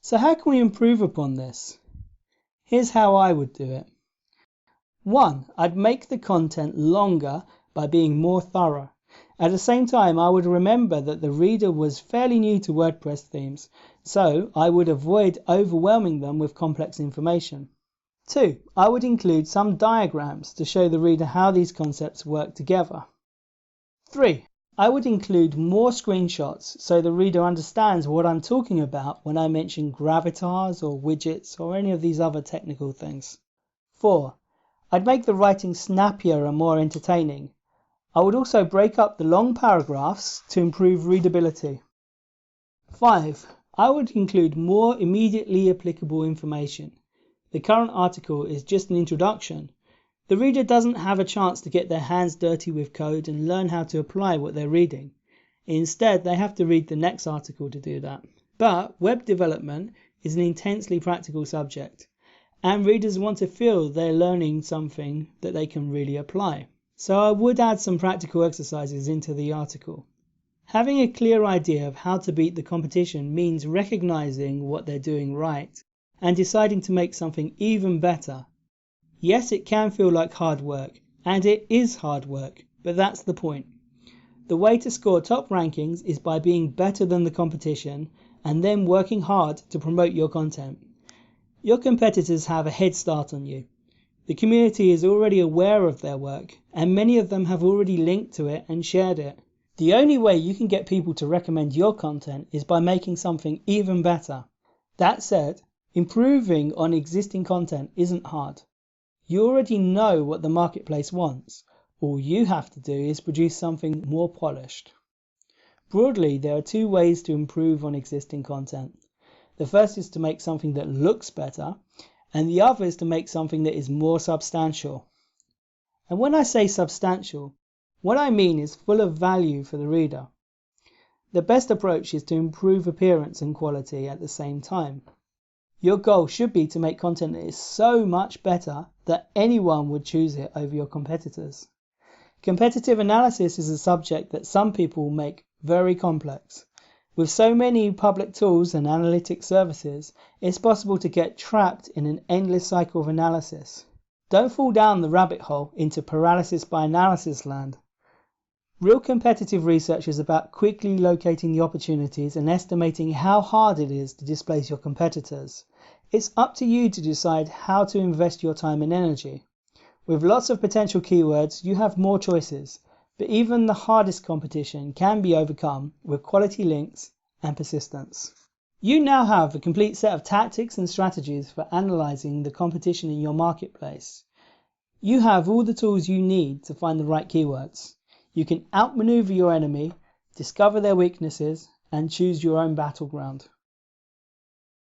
So how can we improve upon this? Here's how I would do it. 1. I'd make the content longer by being more thorough. At the same time, I would remember that the reader was fairly new to WordPress themes, so I would avoid overwhelming them with complex information. 2. I would include some diagrams to show the reader how these concepts work together. 3. I would include more screenshots so the reader understands what I'm talking about when I mention gravatars or widgets or any of these other technical things. 4. I'd make the writing snappier and more entertaining. I would also break up the long paragraphs to improve readability. 5. I would include more immediately applicable information. The current article is just an introduction. The reader doesn't have a chance to get their hands dirty with code and learn how to apply what they're reading. Instead, they have to read the next article to do that. But web development is an intensely practical subject, and readers want to feel they're learning something that they can really apply. So I would add some practical exercises into the article. Having a clear idea of how to beat the competition means recognizing what they're doing right and deciding to make something even better. Yes, it can feel like hard work, and it is hard work, but that's the point. The way to score top rankings is by being better than the competition and then working hard to promote your content. Your competitors have a head start on you. The community is already aware of their work, and many of them have already linked to it and shared it. The only way you can get people to recommend your content is by making something even better. That said, improving on existing content isn't hard. You already know what the marketplace wants. All you have to do is produce something more polished. Broadly, there are 2 ways to improve on existing content. The first is to make something that looks better, and the other is to make something that is more substantial. And when I say substantial, what I mean is full of value for the reader. The best approach is to improve appearance and quality at the same time. Your goal should be to make content that is so much better that anyone would choose it over your competitors. Competitive analysis is a subject that some people make very complex. With so many public tools and analytic services, it's possible to get trapped in an endless cycle of analysis. Don't fall down the rabbit hole into paralysis by analysis land. Real competitive research is about quickly locating the opportunities and estimating how hard it is to displace your competitors. It's up to you to decide how to invest your time and energy. With lots of potential keywords, you have more choices, but even the hardest competition can be overcome with quality links and persistence. You now have a complete set of tactics and strategies for analyzing the competition in your marketplace. You have all the tools you need to find the right keywords. You can outmaneuver your enemy, discover their weaknesses, and choose your own battleground.